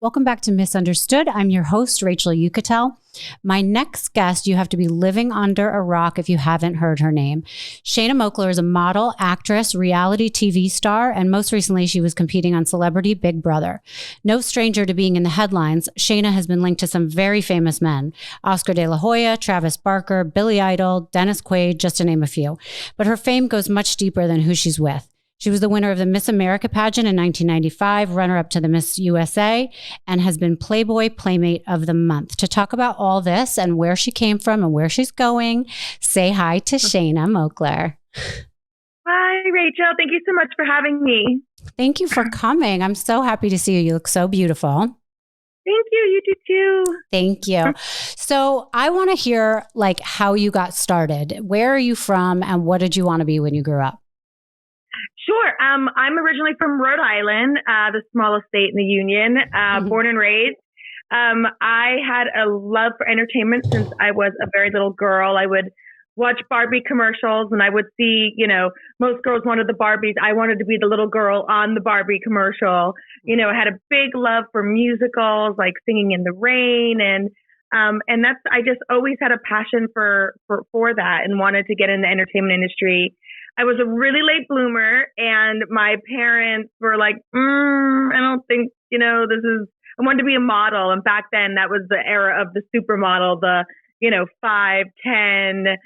Welcome back to Misunderstood. I'm your host, Rachel Uchitel. My next guest, you have to be living under a rock if you haven't heard her name. Shanna Moakler is a model, actress, reality TV star, and most recently she was competing on Celebrity Big Brother. No stranger to being in the headlines, Shanna has been linked to some very famous men: Oscar de La Hoya, Travis Barker, Billy Idol, Dennis Quaid, just to name a few. But her fame goes much deeper than who she's with. She was the winner of the Miss America pageant in 1995, runner-up to the Miss USA, and has been Playboy Playmate of the Month. To talk about all this and where she came from and where she's going, say hi to Shanna Moakler. Hi, Rachel. Thank you so much for having me. Thank you for coming. I'm so happy to see you. You look so beautiful. Thank you. You do too. Thank you. So I want to hear how you got started. Where are you from and what did you want to be when you grew up? Sure. I'm originally from Rhode Island, the smallest state in the Union, born and raised. I had a love for entertainment since I was a very little girl. I would watch Barbie commercials and I would see, most girls wanted the Barbies. I wanted to be the little girl on the Barbie commercial. I had a big love for musicals, like Singing in the Rain. And I just always had a passion for that and wanted to get in the entertainment industry. I was a really late bloomer and my parents were like, I don't think, I wanted to be a model. And back then that was the era of the supermodel, the, 5'10",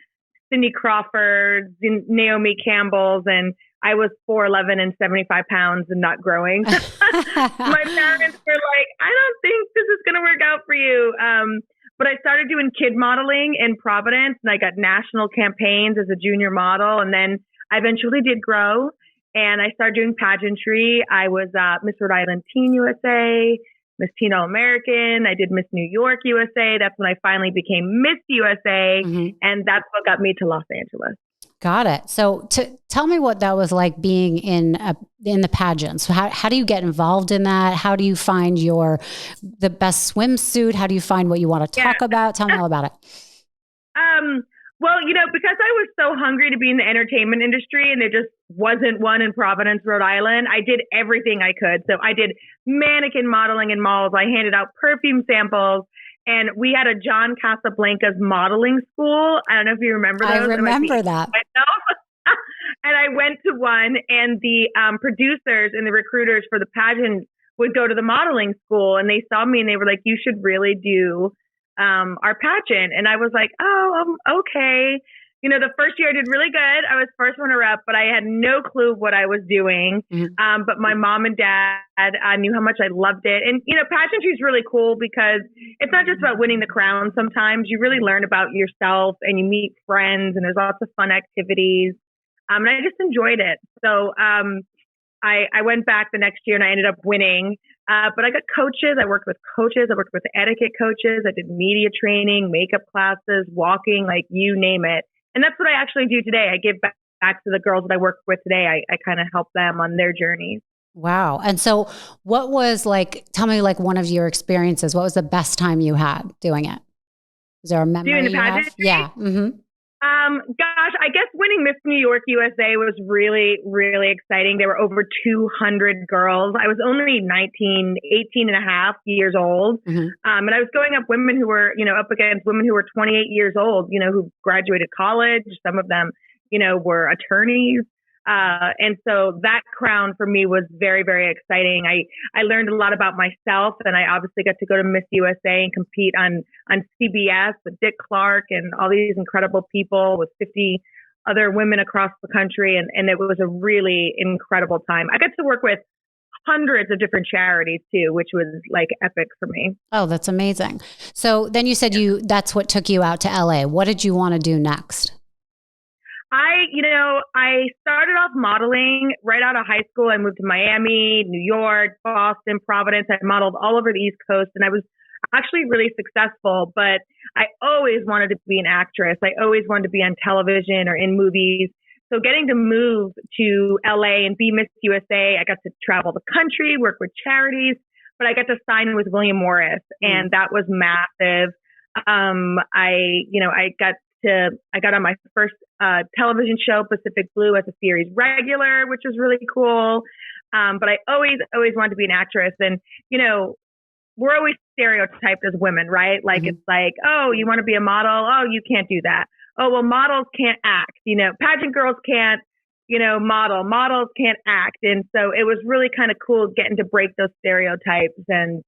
Cindy Crawfords, Naomi Campbell's. And I was 4'11" and 75 pounds and not growing. My parents were like, I don't think this is going to work out for you. But I started doing kid modeling in Providence and I got national campaigns as a junior model. And then I eventually did grow and I started doing pageantry. I was Miss Rhode Island Teen USA, Miss Teen All-American. I did Miss New York USA. That's when I finally became Miss USA. And that's what got me to Los Angeles. Got it. So tell me what that was like being in the pageants. So how do you get involved in that? How do you find the best swimsuit? How do you find what you want to talk about? Tell me all about it. Well, because I was so hungry to be in the entertainment industry and there just wasn't one in Providence, Rhode Island, I did everything I could. So I did mannequin modeling in malls. I handed out perfume samples. And we had a John Casablancas modeling school. I don't know if you remember those. I remember that. And I went to one and the producers and the recruiters for the pageant would go to the modeling school and they saw me and they were like, you should really do our pageant. And I was like, okay. The first year I did really good. I was first runner-up, but I had no clue what I was doing. But my mom and dad knew how much I loved it. And, pageantry is really cool because it's not just about winning the crown. Sometimes you really learn about yourself and you meet friends and there's lots of fun activities. And I just enjoyed it. So I went back the next year and I ended up winning. But I got coaches. I worked with coaches. I worked with etiquette coaches. I did media training, makeup classes, walking, you name it. And that's what I actually do today. I give back to the girls that I work with today. I kind of help them on their journeys. Wow. And so what was tell me one of your experiences. What was the best time you had doing it? Is there a memory doing the you have? pageantry? Yeah. Gosh, I guess winning Miss New York USA was really, really exciting. There were over 200 girls. I was only 18 and a half years old. And I was going up women who were, up against women who were 28 years old, who graduated college. Some of them, were attorneys. And so that crown for me was very, very exciting. I learned a lot about myself and I obviously got to go to Miss USA and compete on CBS with Dick Clark and all these incredible people with 50 other women across the country. And it was a really incredible time. I got to work with hundreds of different charities too, which was epic for me. Oh, that's amazing. So then you said that's what took you out to LA. What did you want to do next? I started off modeling right out of high school. I moved to Miami, New York, Boston, Providence. I modeled all over the East Coast and I was actually really successful, but I always wanted to be an actress. I always wanted to be on television or in movies. So getting to move to LA and be Miss USA, I got to travel the country, work with charities, but I got to sign with William Morris and that was massive. I got on my first television show, Pacific Blue, as a series regular, which was really cool. But I always wanted to be an actress. And, we're always stereotyped as women, right? Like, it's like, oh, you want to be a model? Oh, you can't do that. Oh, well, models can't act, pageant girls can't, models can't act. And so it was really kind of cool getting to break those stereotypes and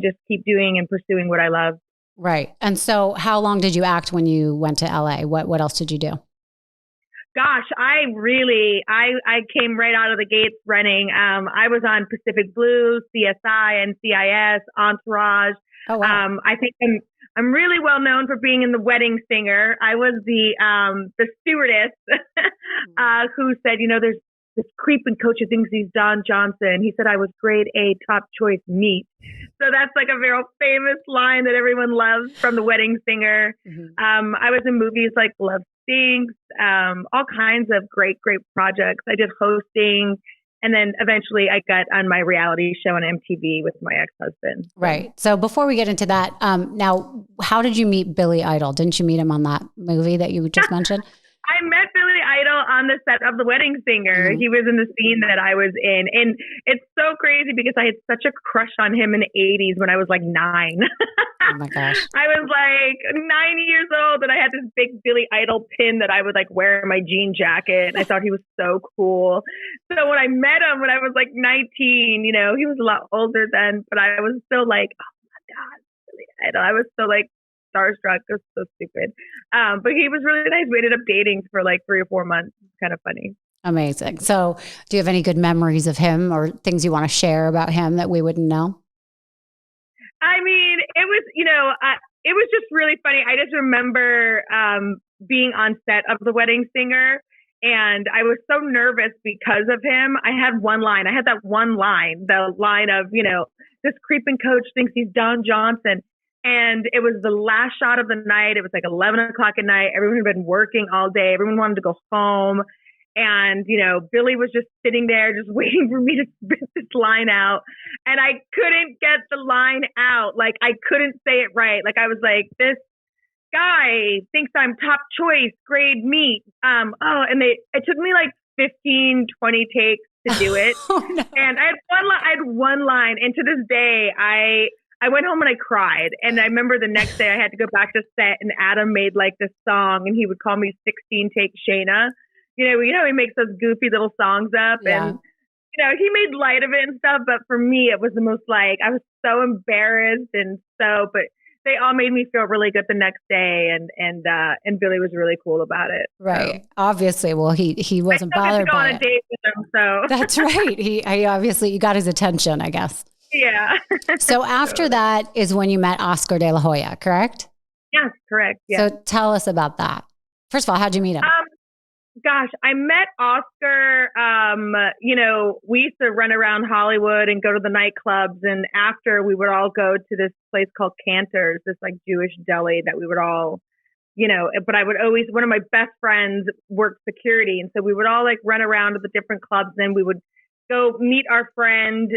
just keep doing and pursuing what I love. Right. And so how long did you act when you went to LA? What else did you do? Gosh, I came right out of the gates running. I was on Pacific Blue, CSI, NCIS, Entourage. Oh, wow. I think I'm really well known for being in The Wedding Singer. I was the stewardess who said, there's this creeping coach who thinks he's Don Johnson. He said I was grade A top choice meat. So that's like a very famous line that everyone loves from The Wedding Singer. I was in movies like Love Stinks, all kinds of great projects. I did hosting. And then eventually I got on my reality show on MTV with my ex-husband. Right. So before we get into that, now, how did you meet Billy Idol? Didn't you meet him on that movie that you just mentioned? I met Billy Idol on the set of The Wedding Singer. He was in the scene that I was in. And it's so crazy because I had such a crush on him in the 80s when I was like 9. Oh my gosh. I was like 9 years old and I had this big Billy Idol pin that I would like wear in my jean jacket. And I thought he was so cool. So when I met him when I was like 19, he was a lot older then, but I was still like, oh my God, Billy Idol. I was so like starstruck. It was so stupid. But he was really nice. We ended up dating for like 3 or 4 months. It's kind of funny. Amazing. So do you have any good memories of him or things you want to share about him that we wouldn't know? I mean, it was, it was just really funny. I just remember being on set of The Wedding Singer and I was so nervous because of him. I had one line. I had that one line, the line of, this creeping coach thinks he's Don Johnson. And it was the last shot of the night. It was like 11 o'clock at night. Everyone had been working all day. Everyone wanted to go home. And, Billy was just sitting there just waiting for me to spit this line out. And I couldn't get the line out. Like, I couldn't say it right. Like, I was like, this guy thinks I'm top choice, grade meat. And it took me like 15, 20 takes to do it. Oh, no. And I had one line. And to this day, I went home and I cried. And I remember the next day I had to go back to set and Adam made like this song and he would call me 16 Take Shayna. He makes those goofy little songs up and, he made light of it and stuff. But for me, it was the most like, I was so embarrassed but they all made me feel really good the next day. And Billy was really cool about it. Right. So. Obviously. Well, he wasn't bothered by it. I got to go on a date with him. So that's right. He obviously, you got his attention, I guess. Yeah. So after that is when you met Oscar de La Hoya, correct? Yes, correct. Yeah. So tell us about that. First of all, how'd you meet him? Gosh, I met Oscar, we used to run around Hollywood and go to the nightclubs. And after we would all go to this place called Cantor's, this like Jewish deli that we would all, but I would always, one of my best friends worked security. And so we would all like run around to the different clubs and we would go meet our friend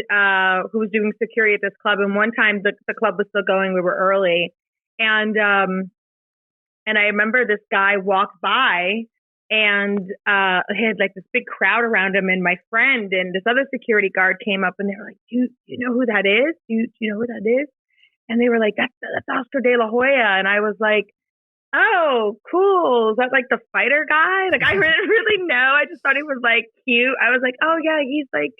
who was doing security at this club. And one time the club was still going. We were early. And I remember this guy walked by and he had like this big crowd around him and my friend and this other security guard came up and they were like, do you know who that is? Do you know who that is? And they were like, that's Oscar de La Hoya. And I was like, oh, cool. Is that like the fighter guy? Like, I didn't really know. I just thought he was like cute. I was like, oh yeah, he's like,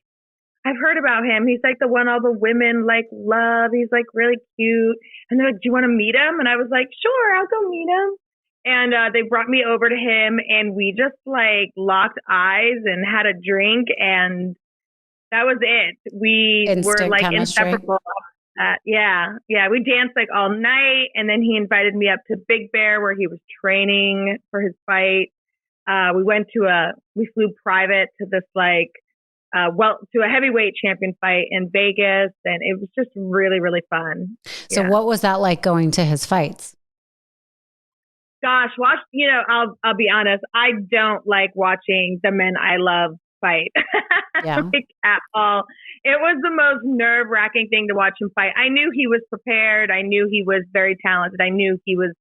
I've heard about him. He's like the one all the women like love. He's like really cute. And they're like, do you want to meet him? And I was like, sure, I'll go meet him. And they brought me over to him and we just like locked eyes and had a drink and that was it. We were like inseparable. Yeah. We danced like all night and then he invited me up to Big Bear where he was training for his fight. We flew private to this like, to a heavyweight champion fight in Vegas. And it was just really, really fun. So what was that like going to his fights? Gosh, I'll be honest. I don't like watching the men I love fight like at all. It was the most nerve-wracking thing to watch him fight. I knew he was prepared. I knew he was very talented. I knew he was,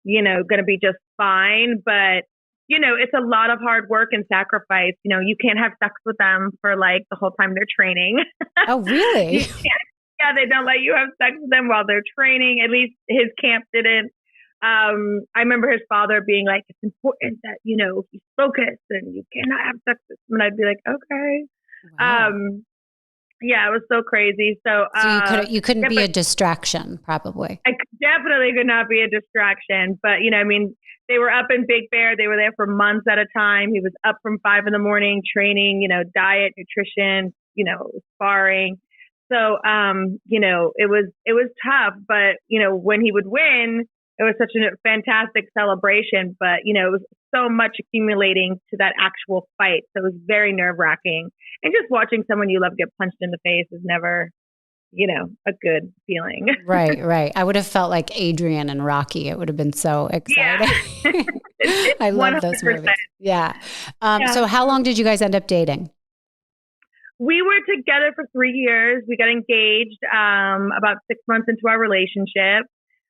going to be just fine. But, it's a lot of hard work and sacrifice. You can't have sex with them for like the whole time they're training. Oh, really? Yeah, they don't let you have sex with them while they're training. At least his camp didn't. I remember his father being like, it's important that, he's focused and you cannot have sex with him. And I'd be like, okay. Wow. Yeah, it was so crazy. So you couldn't be a distraction, probably. I definitely could not be a distraction. But, they were up in Big Bear. They were there for months at a time. He was up from 5 a.m. training, diet, nutrition, sparring. So, it was tough, but, when he would win, it was such a fantastic celebration, but, it was so much accumulating to that actual fight. So it was very nerve wracking. And just watching someone you love get punched in the face is never, a good feeling. Right. I would have felt like Adrian and Rocky. It would have been so exciting. Yeah. I love those movies. Yeah. So how long did you guys end up dating? We were together for 3 years. We got engaged about 6 months into our relationship.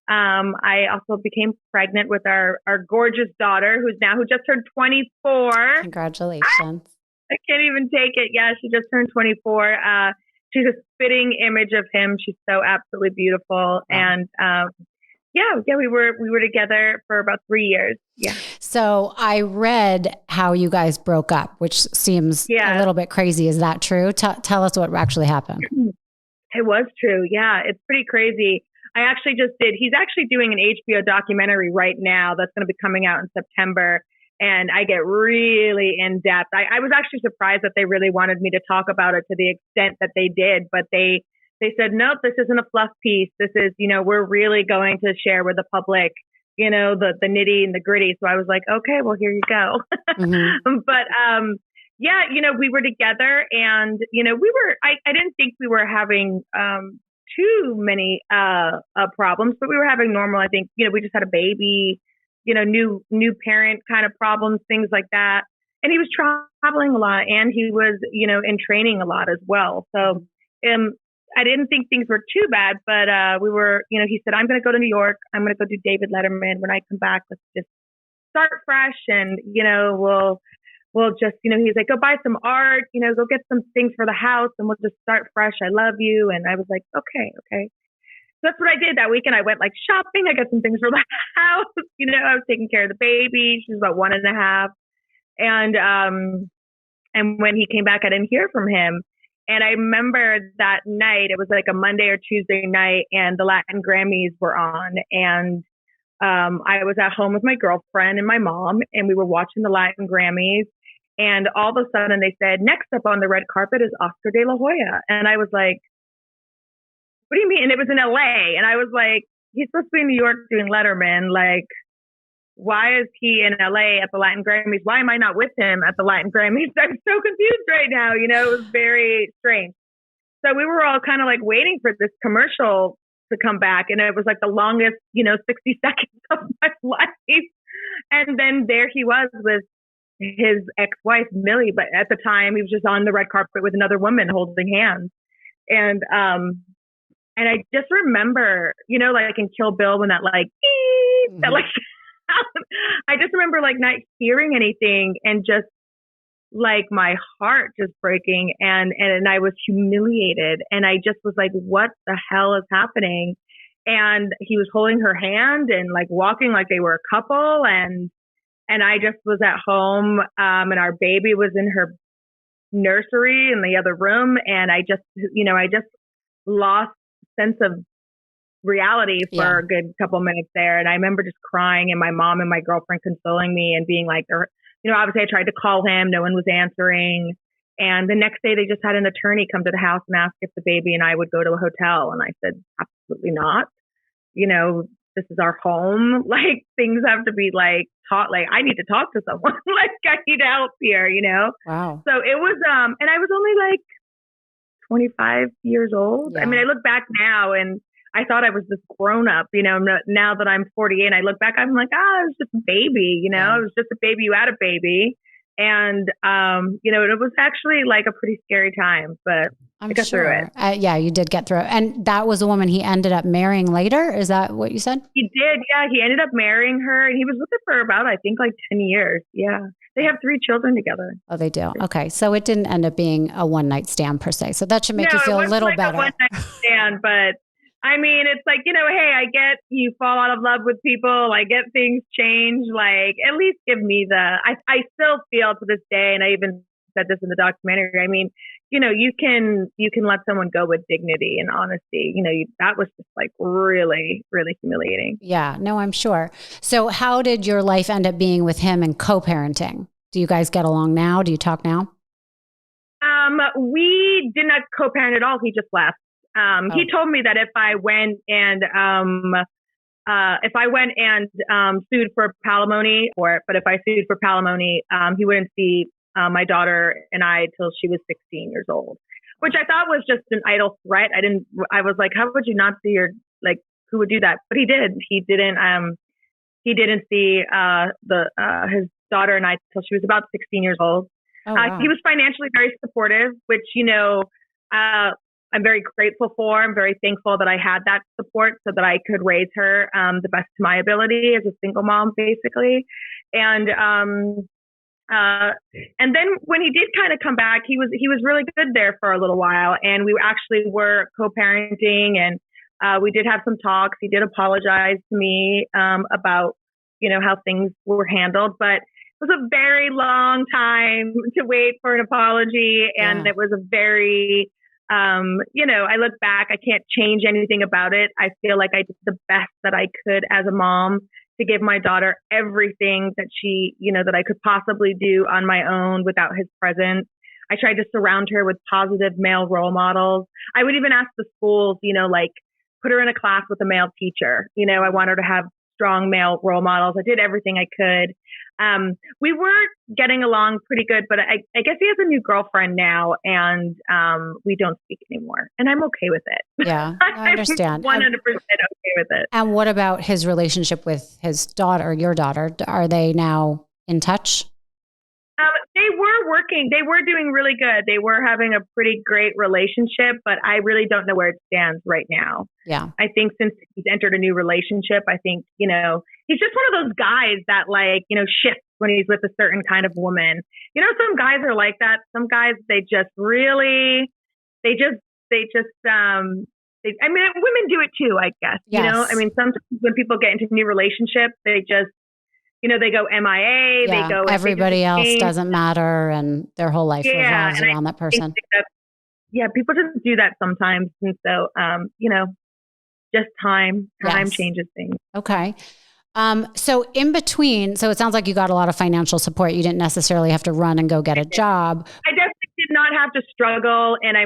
I also became pregnant with our gorgeous daughter, who just turned 24. Congratulations. I can't even take it. Yeah, she just turned 24. She's a spitting image of him. She's so absolutely beautiful. And we were together for about 3 years. Yeah. So I read how you guys broke up, which seems a little bit crazy. Is that true? Tell us what actually happened. It was true. Yeah, it's pretty crazy. I actually just did. He's actually doing an HBO documentary right now that's going to be coming out in September. And I get really in depth. I was actually surprised that they really wanted me to talk about it to the extent that they did. But they said, nope, this isn't a fluff piece. This is, we're really going to share with the public, the nitty and the gritty. So I was like, okay, well, here you go. Mm-hmm. But we were together and, I didn't think we were having too many problems, but we were having normal. I think, we just had a baby, new parent kind of problems, things like that. And he was traveling a lot and he was, in training a lot as well. So I didn't think things were too bad, but we were, he said, I'm going to go to New York. I'm going to go do David Letterman. When I come back, let's just start fresh and, we'll just, he's like, go buy some art, go get some things for the house and we'll just start fresh. I love you. And I was like, okay. So that's what I did that weekend. I went shopping. I got some things for the house. I was taking care of the baby. She was about 1.5. And when he came back, I didn't hear from him. And I remember that night, it was like a Monday or Tuesday night and the Latin Grammys were on. And I was at home with my girlfriend and my mom and we were watching the Latin Grammys. And all of a sudden they said, next up on the red carpet is Oscar de La Hoya. And I was like, what do you mean? And it was in LA. And I was like, he's supposed to be in New York doing Letterman. Like, why is he in LA at the Latin Grammys? Why am I not with him at the Latin Grammys? I'm so confused right now. It was very strange. So we were all kind of waiting for this commercial to come back. And it was the longest, 60 seconds of my life. And then there he was with his ex-wife, Millie. But at the time he was just on the red carpet with another woman holding hands. And I just remember, in Kill Bill when that I just remember not hearing anything and just my heart just breaking and I was humiliated and I just was like, what the hell is happening? And he was holding her hand and walking like they were a couple and I just was at home and our baby was in her nursery in the other room and I just lost sense of reality for a good couple minutes there. And I remember just crying and my mom and my girlfriend consoling me and being like, obviously I tried to call him. No one was answering. And the next day they just had an attorney come to the house and ask if the baby and I would go to a hotel. And I said, absolutely not. This is our home. Things have to be taught. I need to talk to someone. I need help here, Wow. So it was, and I was only 25 years old. Yeah. I mean, I look back now and I thought I was this grown up, now that I'm 48 and I look back, I'm like, it was just a baby, it was just a baby. You had a baby. And, it was actually a pretty scary time, but I'm got sure. through it. Yeah, you did get through it. And that was a woman he ended up marrying later. Is that what you said? He did. Yeah. He ended up marrying her and he was with her for about, I think, like 10 years. Yeah. They have 3 children together. Oh, they do. Okay. So it didn't end up being a one night stand per se. So that should make you feel a little better. A one night stand, but I mean, it's like, hey, I get you fall out of love with people. I get things change. Like, at least give me I still feel to this day, and I even said this in the documentary. I mean, you can let someone go with dignity and honesty. That was just like really, really humiliating. Yeah, no, I'm sure. So how did your life end up being with him and co-parenting? Do you guys get along now? Do you talk now? We did not co-parent at all. He just left. He told me that if I went and sued for palimony for it, but if I sued for palimony, he wouldn't see my daughter and I till she was 16 years old, which I thought was just an idle threat. I was like, how would you not see who would do that? But he did. He didn't see his daughter and I till she was about 16 years old. Oh, wow. He was financially very supportive, which, I'm very grateful for. I'm very thankful that I had that support so that I could raise her the best to my ability as a single mom, basically. And then when he did kind of come back, he was really good there for a little while, and we actually were co-parenting, and we did have some talks. He did apologize to me about how things were handled, but it was a very long time to wait for an apology, and it was a very I look back, I can't change anything about it. I feel like I did the best that I could as a mom to give my daughter everything that she, that I could possibly do on my own without his presence. I tried to surround her with positive male role models. I would even ask the schools, put her in a class with a male teacher. I want her to have strong male role models. I did everything I could. We were getting along pretty good, but I guess he has a new girlfriend now, and we don't speak anymore, and I'm okay with it. Yeah, I understand. 100% okay with it. And what about his relationship with his daughter, your daughter? Are they now in touch? They were working. They were doing really good. They were having a pretty great relationship, but I really don't know where it stands right now. Yeah. I think since he's entered a new relationship, I think, he's just one of those guys that shifts when he's with a certain kind of woman. Some guys are like that. Some guys, women do it too, I guess. Yes. Sometimes when people get into new relationships, they just, they go MIA, they go. Everybody else doesn't matter, and their whole life revolves around that person. People just do that sometimes. And so, just time changes things. Okay. So in between, so it sounds like you got a lot of financial support. You didn't necessarily have to run and go get a job. I definitely did not have to struggle, and I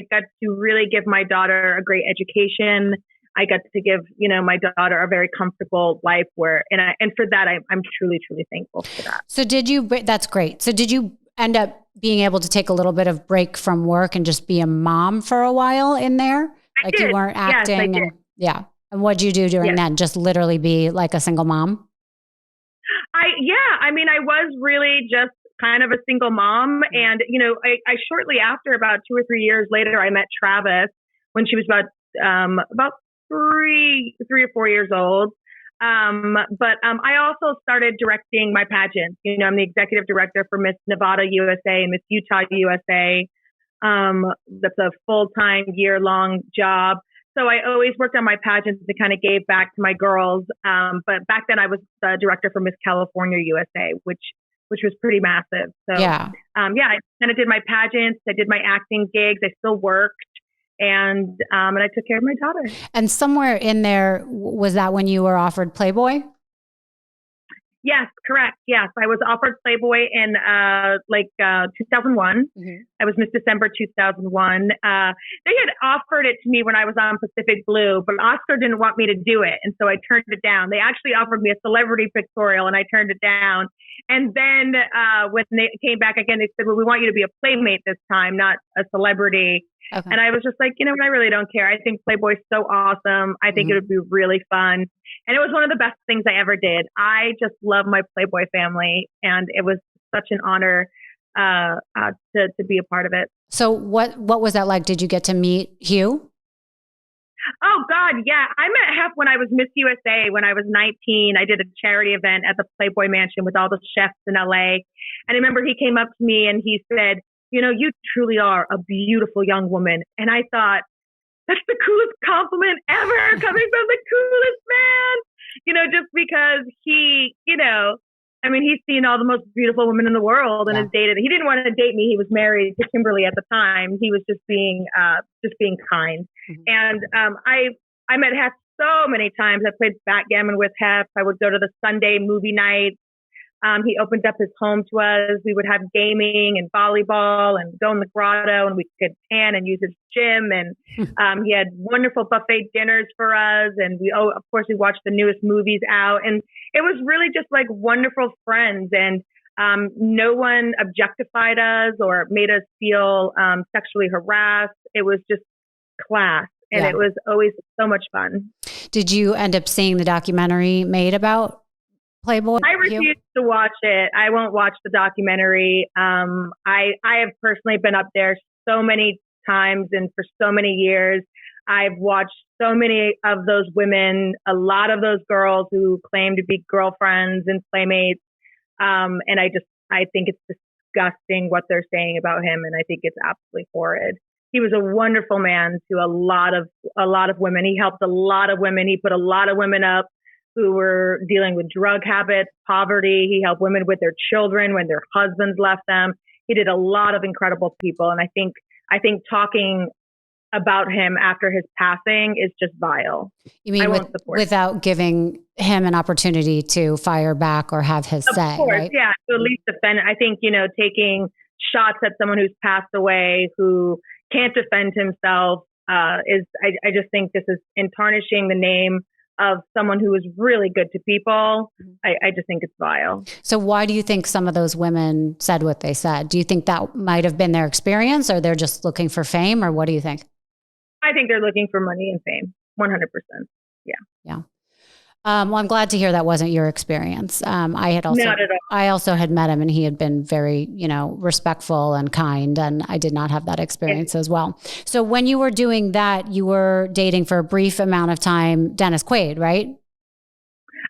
got to really give my daughter a great education. I got to give, my daughter a very comfortable life and for that, I'm truly, truly thankful for that. So that's great. So did you end up being able to take a little bit of break from work and just be a mom for a while in there? I did. You weren't acting. Yes, I did. Yeah. And what'd you do during that? Just literally be like a single mom? I was really just kind of a single mom. And, I shortly after, about 2 or 3 years later, I met Travis when she was about 3 or 4 years old. But I also started directing my pageants. I'm the executive director for Miss Nevada USA and Miss Utah USA. That's a full-time, year-long job. So I always worked on my pageants and kind of gave back to my girls. But back then I was the director for Miss California USA, which was pretty massive. So I kind of did my pageants. I did my acting gigs. I still worked. And I took care of my daughter. And somewhere in there, was that when you were offered Playboy? Yes, correct. Yes, I was offered Playboy in 2001. Mm-hmm. I was Miss December 2001. They had offered it to me when I was on Pacific Blue, but Oscar didn't want me to do it, and so I turned it down. They actually offered me a celebrity pictorial, and I turned it down. And then when they came back again, they said, "Well, we want you to be a playmate this time, not a celebrity." Okay. And I was just like, I really don't care. I think Playboy's so awesome. I think it would be really fun. And it was one of the best things I ever did. I just love my Playboy family. And it was such an honor to be a part of it. So what was that like? Did you get to meet Hugh? Oh God, yeah. I met Hef when I was Miss USA when I was 19. I did a charity event at the Playboy Mansion with all the chefs in LA. And I remember he came up to me and he said, you know, you truly are a beautiful young woman. And I thought, that's the coolest compliment ever coming from the coolest man, you know, just because he, you know, I mean, he's seen all the most beautiful women in the world and has dated. He didn't want to date me. He was married to Kimberly at the time. He was just being kind. Mm-hmm. And I met Hef so many times. I played backgammon with Hef. I would go to the Sunday movie nights. He opened up his home to us. We would have gaming and volleyball and go in the grotto, and we could tan and use his gym. And he had wonderful buffet dinners for us. And of course, we watched the newest movies out. And it was really just like wonderful friends. And no one objectified us or made us feel sexually harassed. It was just class. And it was always so much fun. Did you end up seeing the documentary made about Playboy? I refuse to watch it. I won't watch the documentary. I have personally been up there so many times and for so many years. I've watched so many of those women, a lot of those girls who claim to be girlfriends and playmates. And I think it's disgusting what they're saying about him. And I think it's absolutely horrid. He was a wonderful man to a lot of women. He helped a lot of women. He put a lot of women up who were dealing with drug habits, poverty. He helped women with their children when their husbands left them. He did a lot of incredible people. And I think talking about him after his passing is just vile. You mean without giving him an opportunity to fire back or have his say, of course, right? Yeah, to at least defend. I think, taking shots at someone who's passed away, who can't defend himself, I just think this is in tarnishing the name of someone who was really good to people. I just think it's vile. So why do you think some of those women said what they said? Do you think that might have been their experience, or they're just looking for fame, or what do you think? I think they're looking for money and fame. 100%. Yeah. Yeah. Well, I'm glad to hear that wasn't your experience. Not at all. I also had met him, and he had been very, respectful and kind, and I did not have that experience as well. So when you were doing that, you were dating for a brief amount of time, Dennis Quaid, right?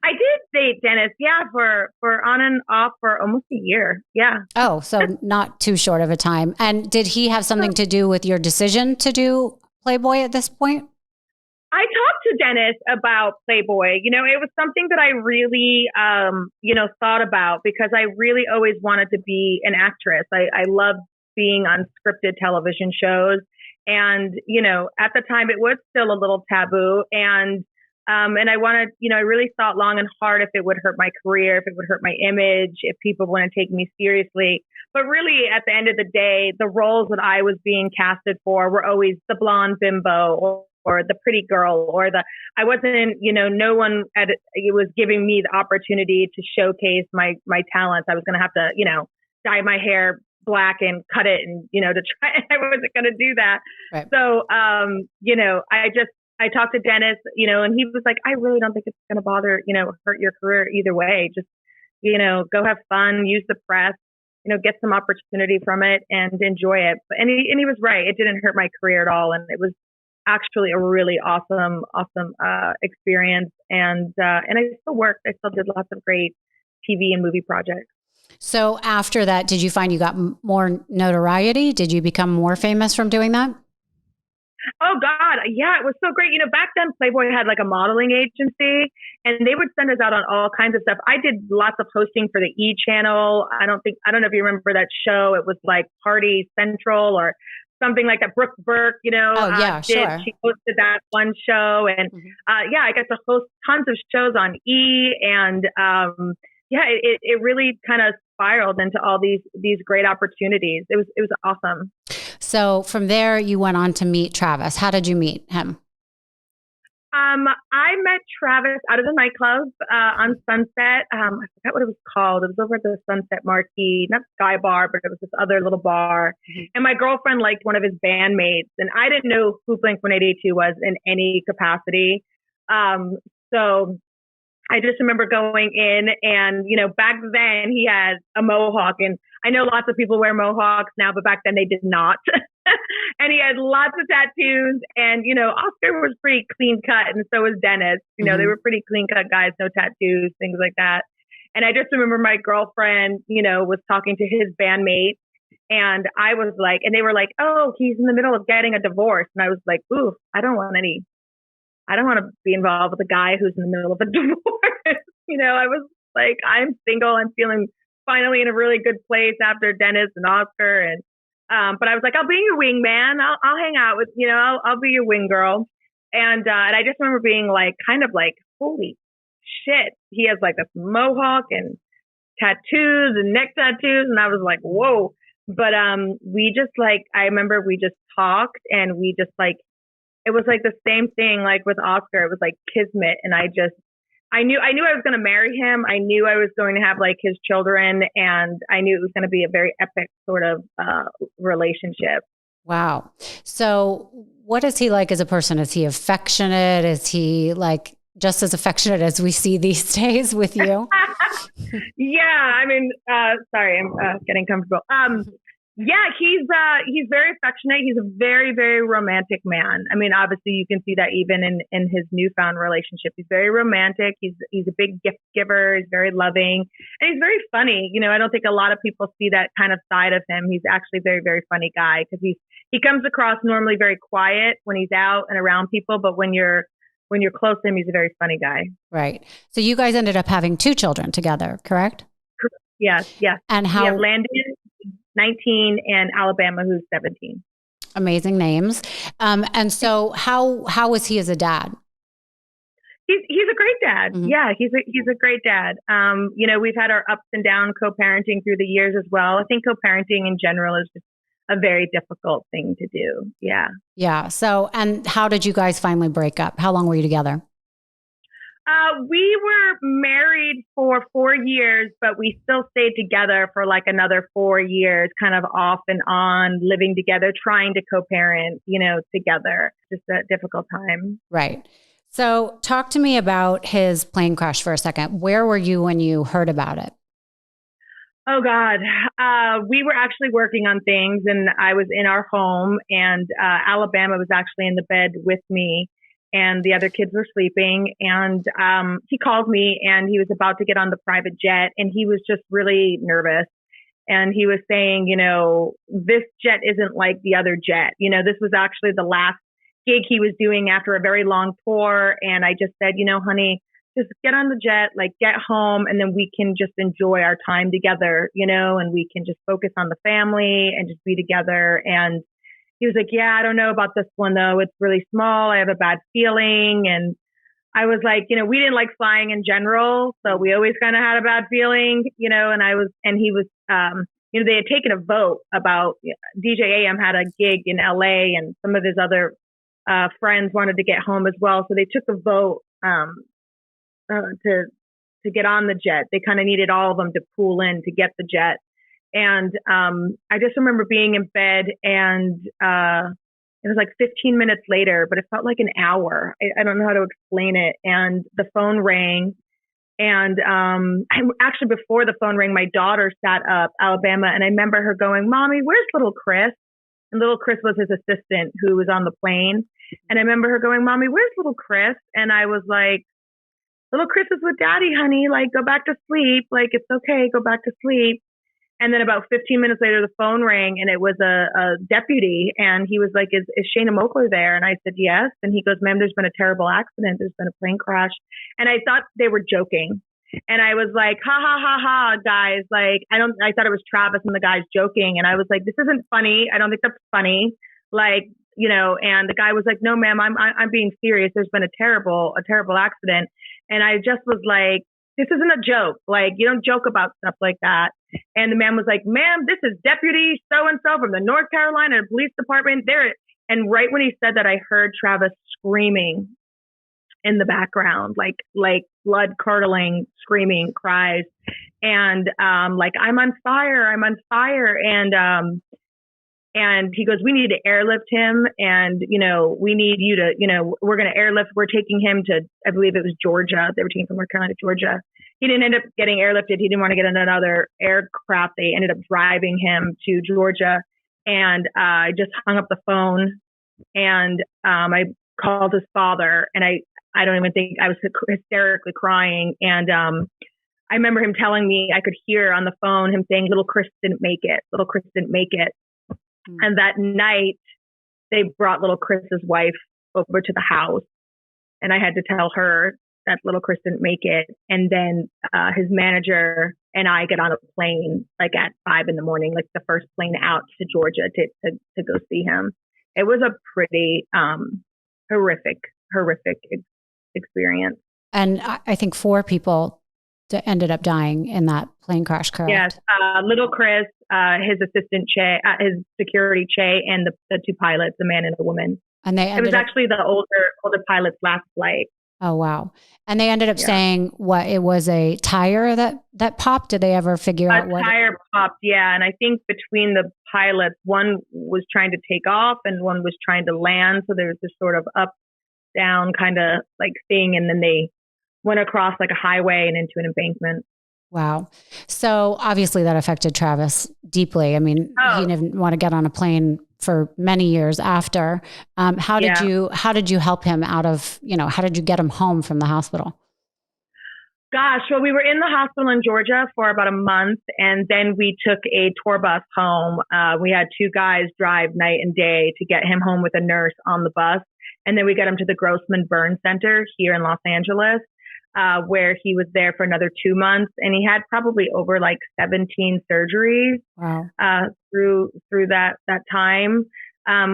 I did date Dennis, for on and off for almost a year. Yeah. Oh, so not too short of a time. And did he have something to do with your decision to do Playboy at this point? I talked to Dennis about Playboy. It was something that I really, thought about because I really always wanted to be an actress. I loved being on scripted television shows. And, at the time it was still a little taboo. And I wanted, I really thought long and hard if it would hurt my career, if it would hurt my image, if people wouldn't take me seriously. But really, at the end of the day, the roles that I was being casted for were always the blonde bimbo or the pretty girl I wasn't, no one it was giving me the opportunity to showcase my talents. I was going to have to, dye my hair black and cut it and, to try, I wasn't going to do that. Right. So, I talked to Dennis, and he was like, I really don't think it's going to bother, hurt your career either way. Just, go have fun, use the press, get some opportunity from it and enjoy it. And he was right. It didn't hurt my career at all. And it was actually a really awesome experience. And I still worked. I still did lots of great TV and movie projects. So after that, did you find you got more notoriety? Did you become more famous from doing that? Oh God. Yeah, it was so great. Back then Playboy had like a modeling agency and they would send us out on all kinds of stuff. I did lots of hosting for the E channel. I don't know if you remember that show. It was like Party Central or something like that. Brooke Burke, sure. She hosted that one show. And I got to host tons of shows on E. And it really kind of spiraled into all these great opportunities. It was awesome. So from there, you went on to meet Travis. How did you meet him? I met Travis out of the nightclub on Sunset. I forgot what it was called. It was over at the Sunset Marquee, not Sky Bar, but it was this other little bar. Mm-hmm. And my girlfriend liked one of his bandmates, and I didn't know who Blink-182 was in any capacity. So I just remember going in and, back then he had a mohawk, and I know lots of people wear mohawks now, but back then they did not. And he had lots of tattoos, and, Oscar was pretty clean cut, and so was Dennis. They were pretty clean cut guys, no tattoos, things like that. And I just remember my girlfriend, was talking to his bandmate, and I was like, and they were like, oh, he's in the middle of getting a divorce. And I was like, ooh, I don't want to be involved with a guy who's in the middle of a divorce. I was like, I'm single. I'm feeling finally in a really good place after Dennis and Oscar. And, but I was like, I'll be your wingman. I'll hang out with, I'll be your wing girl. And I just remember being like, kind of like, holy shit. He has like this mohawk and tattoos and neck tattoos. And I was like, whoa. But, we just like, I remember we just talked, and we just like, it was like the same thing, like with Oscar. It was like kismet. And I knew I was going to marry him. I knew I was going to have like his children, and I knew it was going to be a very epic sort of relationship. Wow. So what is he like as a person? Is he affectionate? Is he like just as affectionate as we see these days with you? Yeah. I mean, sorry, I'm getting comfortable. Yeah, he's very affectionate. He's a very, very romantic man. I mean, obviously you can see that even in his newfound relationship. He's very romantic. He's a big gift giver. He's very loving, and he's very funny. I don't think a lot of people see that kind of side of him. He's actually a very, very funny guy, because he comes across normally very quiet when he's out and around people, but when you're close to him, he's a very funny guy. Right. So you guys ended up having 2 children together, correct? Yes. And how? We have Landon, 19, and Alabama, who's 17. Amazing names. And so how was he as a dad? He's a great dad. Mm-hmm. Yeah, he's a great dad. We've had our ups and downs co-parenting through the years as well. I think co-parenting in general is just a very difficult thing to do. Yeah. Yeah. So, and how did you guys finally break up? How long were you together? We were married for 4 years, but we still stayed together for like another 4 years, kind of off and on, living together, trying to co-parent, together. Just a difficult time. Right. So talk to me about his plane crash for a second. Where were you when you heard about it? Oh God. We were actually working on things, and I was in our home, and Alabama was actually in the bed with me, and the other kids were sleeping. And he called me, and he was about to get on the private jet, and he was just really nervous. And he was saying, this jet isn't like the other jet. This was actually the last gig he was doing after a very long tour. And I just said, honey, just get on the jet, like get home, and then we can just enjoy our time together, and we can just focus on the family and just be together. And he was like, yeah, I don't know about this one though. It's really small. I have a bad feeling. And I was like, we didn't like flying in general. So we always kind of had a bad feeling, and he was, they had taken a vote about DJ AM had a gig in LA, and some of his other friends wanted to get home as well. So they took a vote, to get on the jet. They kind of needed all of them to pool in to get the jet. And I just remember being in bed, and it was like 15 minutes later, but it felt like an hour. I don't know how to explain it. And the phone rang. And actually, before the phone rang, my daughter sat up, Alabama, and I remember her going, Mommy, where's little Chris? And little Chris was his assistant who was on the plane. And I remember her going, Mommy, where's little Chris? And I was like, little Chris is with Daddy, honey. Like, go back to sleep. Like, it's okay. Go back to sleep. And then about 15 minutes later, the phone rang, and it was a deputy. And he was like, is Shanna Moakler there? And I said, yes. And he goes, ma'am, there's been a terrible accident. There's been a plane crash. And I thought they were joking. And I was like, ha, ha, ha, ha, guys. Like, I thought it was Travis and the guys joking. And I was like, this isn't funny. I don't think that's funny. Like, and the guy was like, no, ma'am, I'm being serious. There's been a terrible accident. And I just was like, this isn't a joke. Like, you don't joke about stuff like that. And the man was like, ma'am, this is Deputy so-and-so from the North Carolina Police Department there. And right when he said that, I heard Travis screaming in the background, like blood curdling, screaming cries. And like, I'm on fire. And And he goes, we need to airlift him. And, we need you to, we're going to airlift. We're taking him to, I believe it was Georgia. They were taking him from North Carolina to Georgia. He didn't end up getting airlifted. He didn't want to get on another aircraft. They ended up driving him to Georgia. And I just hung up the phone and I called his father, and I don't even think, I was hysterically crying. And I remember him telling me, I could hear on the phone him saying, little Chris didn't make it. Little Chris didn't make it. And that night, they brought little Chris's wife over to the house, and I had to tell her that little Chris didn't make it. And then his manager and I get on a plane like at 5 a.m, like the first plane out to Georgia to go see him. It was a pretty horrific experience. And I think 4 people ended up dying in that plane crash, correct? Yes, little Chris, his assistant Che, his security Che, and the 2 pilots, a man and a woman. And it was actually the older pilot's last flight. Oh wow! And they ended up saying what it was, a tire that popped. Did they ever figure out what? A tire popped, yeah. And I think between the pilots, one was trying to take off and one was trying to land. So there was this sort of up, down kind of like thing, and then they went across like a highway and into an embankment. Wow. So obviously that affected Travis deeply. I mean, he didn't want to get on a plane for many years after. How did you help him out of, how did you get him home from the hospital? Gosh, well, we were in the hospital in Georgia for about a month, and then we took a tour bus home. We had 2 guys drive night and day to get him home with a nurse on the bus. And then we got him to the Grossman Burn Center here in Los Angeles, where he was there for another 2 months. And he had probably over like 17 surgeries. Wow. Through that time.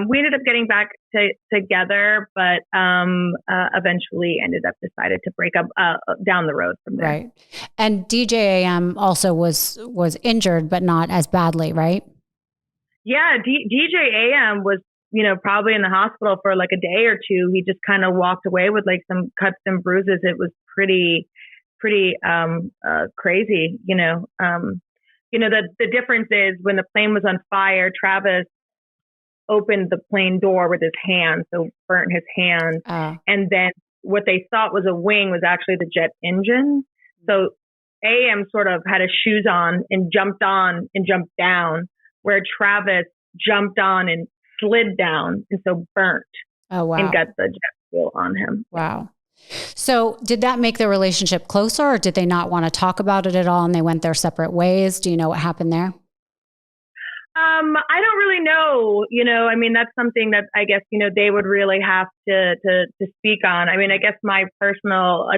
We ended up getting back together, but eventually ended up decided to break up down the road from there. Right. And DJ AM also was injured, but not as badly, right? Yeah, DJ AM was, probably in the hospital for like a day or 2. He just kind of walked away with like some cuts and bruises. It was pretty crazy, the difference is when the plane was on fire, Travis opened the plane door with his hand, so burnt his hand. And then what they thought was a wing was actually the jet engine. So AM sort of had his shoes on and jumped down, where Travis jumped on and slid down and so burnt. Oh, wow. And got the jet fuel on him. Wow. So did that make the relationship closer, or did they not want to talk about it at all and they went their separate ways? Do you know what happened there? I don't really know. I mean, that's something that I guess, they would really have to speak on. I mean, I guess my personal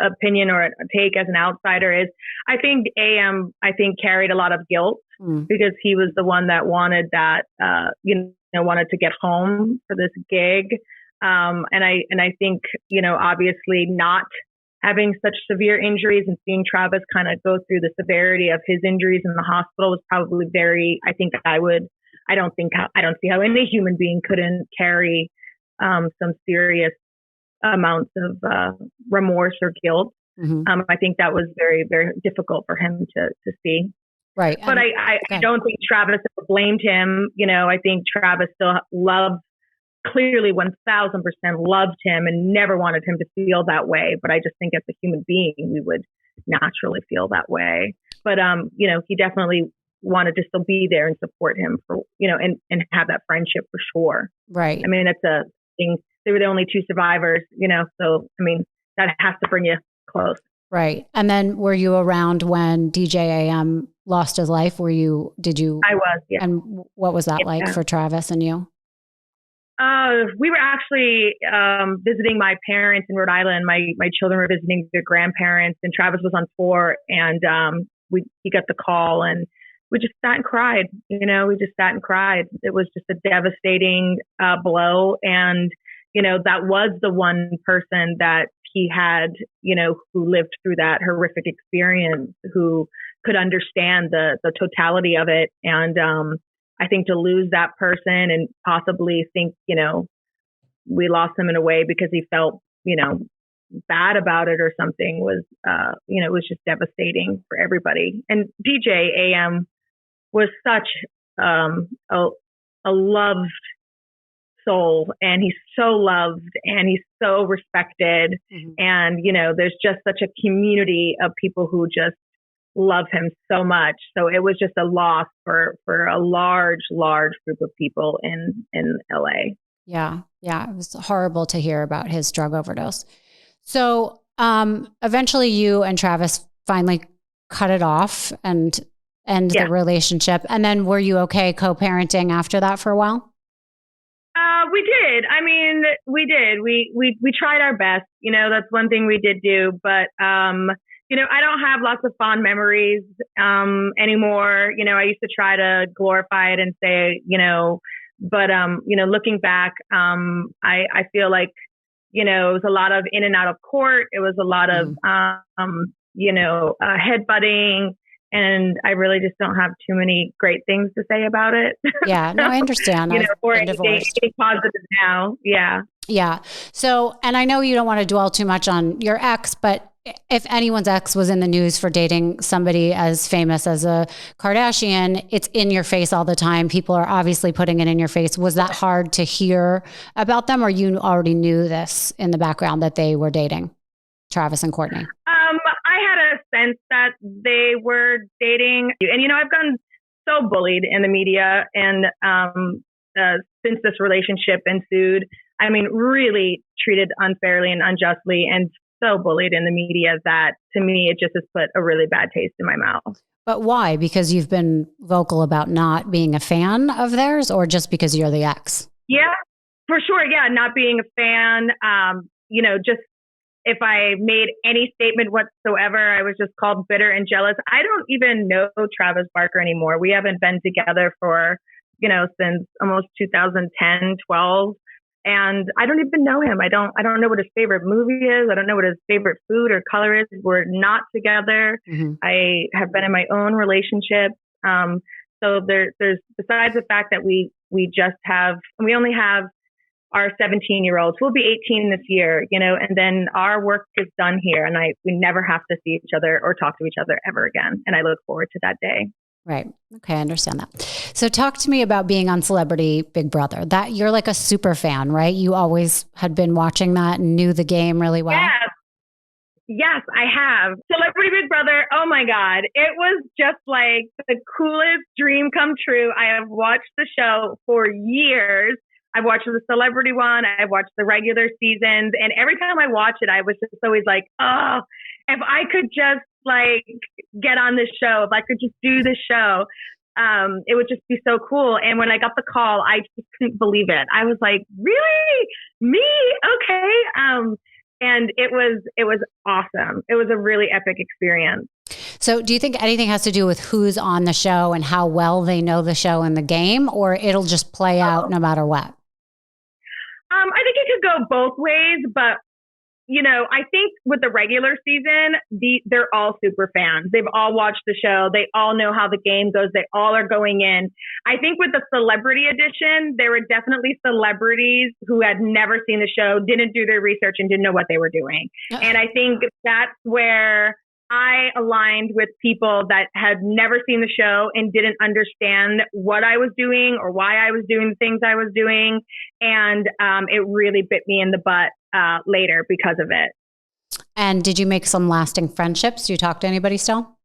opinion or take as an outsider is I think AM, carried a lot of guilt because he was the one that wanted that, wanted to get home for this gig. And I think, obviously not having such severe injuries and seeing Travis kind of go through the severity of his injuries in the hospital was probably I don't see how any human being couldn't carry some serious amounts of remorse or guilt. Mm-hmm. I think that was very, very difficult for him to see. Right. But I don't think Travis blamed him. I think Travis still clearly 1000% loved him and never wanted him to feel that way. But I just think as a human being, we would naturally feel that way. But, he definitely wanted to still be there and support him for, and have that friendship for sure. Right. I mean, that's a thing. They were the only 2 survivors, so, I mean, that has to bring you close. Right. And then were you around when DJ AM lost his life? Did you? I was, yeah. And what was that like for Travis and you? We were actually visiting my parents in Rhode Island. My children were visiting their grandparents, and Travis was on tour, and he got the call, and we just sat and cried. We just sat and cried. It was just a devastating blow, and that was the one person that he had, who lived through that horrific experience, who could understand the totality of it, and I think to lose that person and possibly think, we lost him in a way because he felt, bad about it or something was, it was just devastating for everybody. And DJ AM was such a a loved soul, and he's so loved and he's so respected. Mm-hmm. And, you know, there's just such a community of people who just love him so much. So it was just a loss for a large group of people in LA. Yeah. Yeah. It was horrible to hear about his drug overdose. So eventually you and Travis finally cut it off and end the relationship. And then were you okay co-parenting after that for a while? We did. I mean, we did. We tried our best. You know, that's one thing we did do. But, you know, I don't have lots of fond memories anymore. You know, I used to try to glorify it and say, you know, but, you know, looking back, I feel like, you know, it was a lot of in and out of court. It was a lot of, you know, headbutting. And I really just don't have too many great things to say about it. Yeah, no, I understand. You know, or anything positive now. Yeah. Yeah. So, and I know you don't want to dwell too much on your ex, but if anyone's ex was in the news for dating somebody as famous as a Kardashian, it's in your face all the time. People are obviously putting it in your face. Was that hard to hear about them, or you already knew this in the background that they were dating, Travis and Kourtney? I had a sense that they were dating, and you know, I've gotten so bullied in the media, and since this relationship ensued, I mean, really treated unfairly and unjustly, and so bullied in the media that to me, it just has put a really bad taste in my mouth. But why? Because you've been vocal about not being a fan of theirs, or just because you're the ex? Yeah, for sure. Yeah, not being a fan. You know, just if I made any statement whatsoever, I was just called bitter and jealous. I don't even know Travis Barker anymore. We haven't been together for, you know, since almost 2010, 12. And I don't even know him. I don't know what his favorite movie is. I don't know what his favorite food or color is. We're not together. Mm-hmm. I have been in my own relationship. So there's, besides the fact that we only have our 17-year-olds, who will be 18 this year, you know, and then our work is done here, and we never have to see each other or talk to each other ever again. And I look forward to that day. Right. Okay. I understand that. So talk to me about being on Celebrity Big Brother. That you're like a super fan, right? You always had been watching that and knew the game really well. Yes, I have. Celebrity Big Brother. Oh my God. It was just like the coolest dream come true. I have watched the show for years. I've watched the celebrity one. I've watched the regular seasons. And every time I watch it, I was just always like, oh, if I could just like get on this show, if I could just do this show, it would just be so cool. And when I got the call, I just couldn't believe it. I was like, really? Me? Okay. And it was awesome. It was a really epic experience. So do you think anything has to do with who's on the show and how well they know the show and the game, or it'll just play out no matter what? I think it could go both ways, but you know, I think with the regular season, they're all super fans. They've all watched the show. They all know how the game goes. They all are going in. I think with the celebrity edition, there were definitely celebrities who had never seen the show, didn't do their research, and didn't know what they were doing. And I think that's where I aligned with people that had never seen the show and didn't understand what I was doing or why I was doing the things I was doing. And it really bit me in the butt later because of it. And did you make some lasting friendships? Do you talk to anybody still?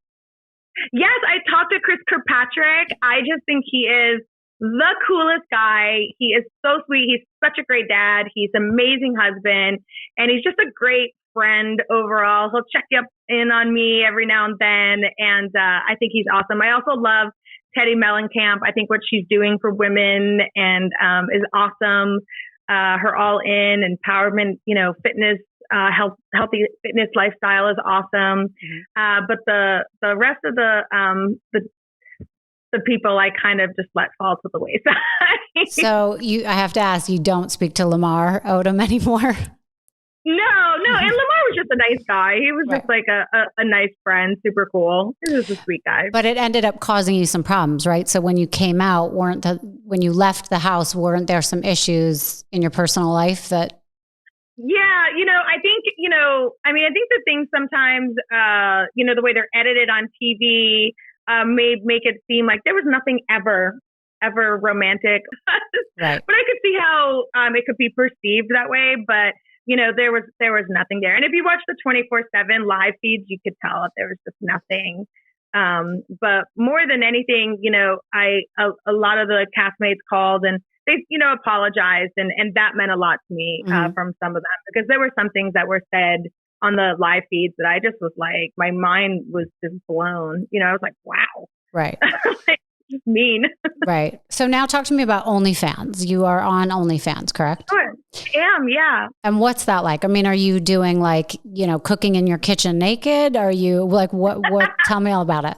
Yes, I talked to Chris Kirkpatrick. I just think he is the coolest guy. He is so sweet. He's such a great dad. He's an amazing husband. And he's just a great friend overall. He'll check up in on me every now and then. And I think he's awesome. I also love Teddy Mellencamp. I think what she's doing for women and is awesome. Her all in empowerment, you know, fitness, healthy fitness lifestyle is awesome. Mm-hmm. But the rest of the people I kind of just let fall to the wayside. So I have to ask, you don't speak to Lamar Odom anymore? No. And Lamar was just a nice guy. He was just like a nice friend, super cool. He was a sweet guy. But it ended up causing you some problems, right? So when you came out, when you left the house, weren't there some issues in your personal life that? Yeah, you know, I think, you know, I mean, I think the things sometimes, you know, the way they're edited on TV, make it seem like there was nothing ever ever romantic. Right. But I could see how it could be perceived that way. But there was nothing there. And if you watch the 24/7 live feeds, you could tell there was just nothing. But more than anything, a lot of the castmates called and they, apologized, and that meant a lot to me from some of them, because there were some things that were said on the live feeds that I just was like, my mind was just blown. I was like, wow. Right. Like, mean. Right. So now talk to me about OnlyFans. You are on OnlyFans, correct? Sure. I am, yeah. And what's that like? I mean, are you doing like, cooking in your kitchen naked? Are you like, what, tell me all about it.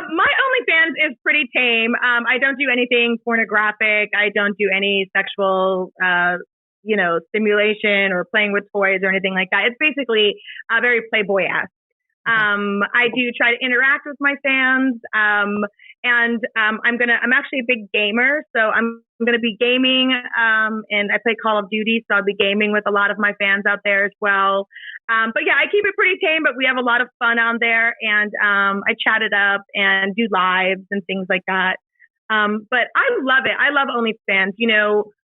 My OnlyFans is pretty tame. I don't do anything pornographic. I don't do any sexual, stimulation or playing with toys or anything like that. It's basically very Playboy-esque. I do try to interact with my fans. And I'm actually a big gamer, so I'm going to be gaming, and I play Call of Duty, so I'll be gaming with a lot of my fans out there as well. But yeah, I keep it pretty tame, but we have a lot of fun on there, and I chat it up and do lives and things like that. But I love it. I love OnlyFans.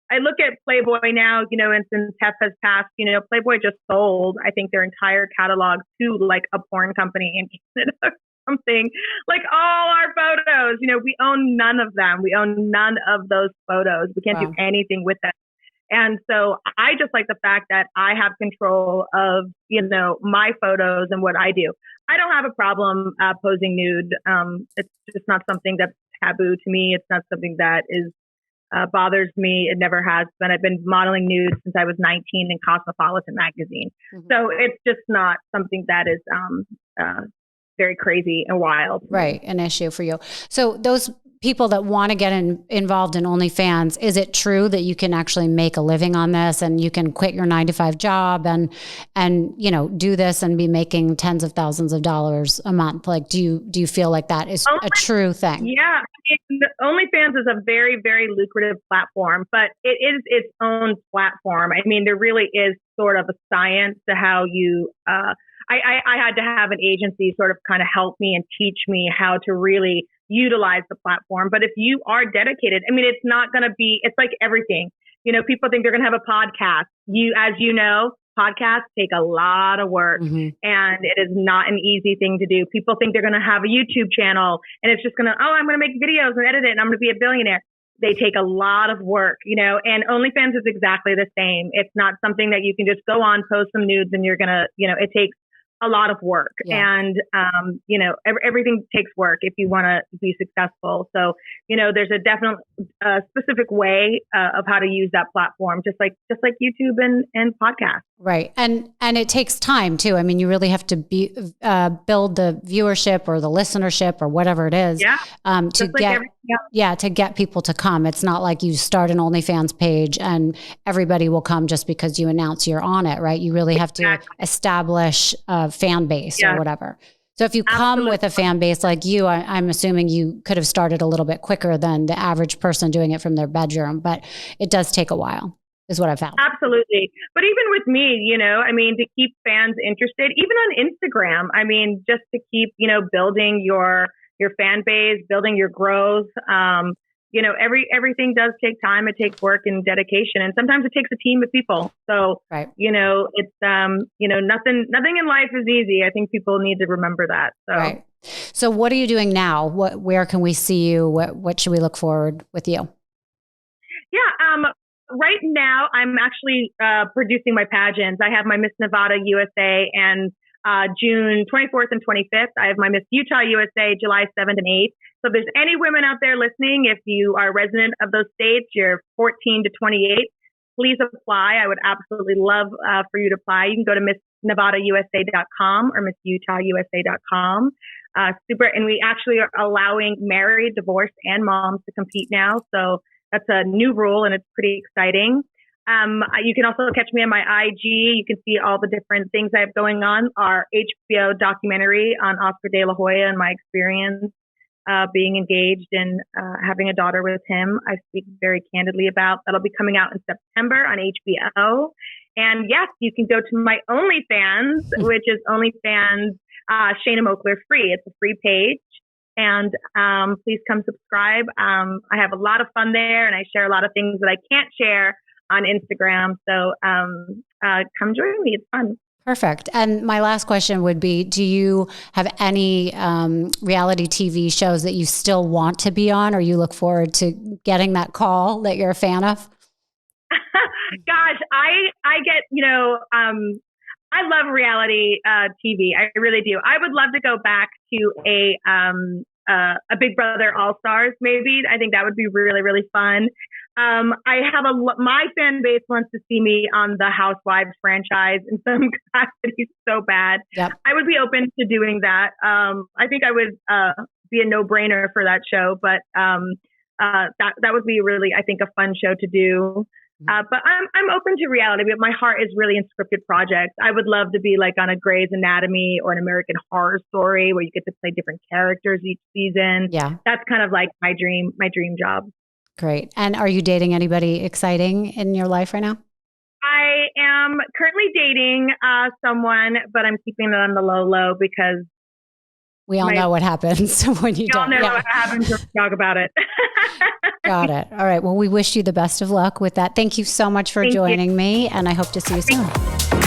I look at Playboy now, and since Hef has passed, Playboy just sold, I think, their entire catalog to like a porn company in Canada. Something like all our photos, we own none of them. We own none of those photos. We can't do anything with them. And so I just like the fact that I have control of, my photos and what I do. I don't have a problem posing nude. It's just not something that's taboo to me. It's not something that is bothers me. It never has been. I've been modeling nude since I was 19 in Cosmopolitan magazine. Mm-hmm. So it's just not something that is very crazy and wild. Right. An issue for you. So those people that want to get involved in OnlyFans, is it true that you can actually make a living on this and you can quit your 9-to-5 job and do this and be making tens of thousands of dollars a month? Like, do you feel like that is a true thing? Yeah. OnlyFans is a very, very lucrative platform, but it is its own platform. I mean, there really is sort of a science to how you, I had to have an agency sort of kind of help me and teach me how to really utilize the platform. But if you are dedicated, I mean, it's not going to be, it's like everything. People think they're going to have a podcast. As you know, podcasts take a lot of work, and it is not an easy thing to do. People think they're going to have a YouTube channel and it's just going to, I'm going to make videos and edit it and I'm going to be a billionaire. They take a lot of work, and OnlyFans is exactly the same. It's not something that you can just go on, post some nudes and you're going to, it takes a lot of work. Yeah. And, everything takes work if you want to be successful. So, there's a definite specific way of how to use that platform, just like YouTube and podcasts. Right. And it takes time too. I mean, you really have to build the viewership or the listenership or whatever it is to get people to come. It's not like you start an OnlyFans page and everybody will come just because you announce you're on it, right? You really have to establish a fan base or whatever. So if you come with a fan base like you, I'm assuming you could have started a little bit quicker than the average person doing it from their bedroom, but it does take a while, is what I found. Absolutely. But even with me, to keep fans interested, even on Instagram, just to keep, building your fan base, building your growth, everything does take time. It takes work and dedication. And sometimes it takes a team of people. So, it's, nothing in life is easy. I think people need to remember that. So, right. So what are you doing now? Where can we see you? What should we look forward with you? Yeah. Right now I'm actually, producing my pageants. I have my Miss Nevada USA and, June 24th and 25th. I have my Miss Utah USA, July 7th and 8th. So if there's any women out there listening, if you are a resident of those states, you're 14 to 28, please apply. I would absolutely love for you to apply. You can go to MissNevadaUSA.com or MissUtahUSA.com. And we actually are allowing married, divorced, and moms to compete now. So that's a new rule, and it's pretty exciting. You can also catch me on my IG. You can see all the different things I have going on. Our HBO documentary on Oscar de La Hoya and my experience being engaged and having a daughter with him, I speak very candidly about. That'll be coming out in September on HBO. And yes, you can go to my OnlyFans, which is OnlyFans Shanna Moakler free. It's a free page. and please come subscribe. I have a lot of fun there, and I share a lot of things that I can't share on Instagram. So come join me. It's fun. Perfect. And my last question would be, do you have any reality TV shows that you still want to be on, or you look forward to getting that call that you're a fan of? Gosh, I get, I love reality TV. I really do. I would love to go back to a Big Brother All-Stars, maybe. I think that would be really, really fun. My fan base wants to see me on the Housewives franchise in some capacity so bad. Yep. I would be open to doing that. I think I would be a no-brainer for that show, but that would be really, I think, a fun show to do. But I'm open to reality, but my heart is really in scripted projects. I would love to be like on a Grey's Anatomy or an American Horror Story where you get to play different characters each season. Yeah. That's kind of like my dream job. Great. And are you dating anybody exciting in your life right now? I am currently dating someone, but I'm keeping it on the low because we all know what happens when you don't. We all know what happens when we talk about it. Got it. All right. Well, we wish you the best of luck with that. Thank you so much for joining me, and I hope to see you soon.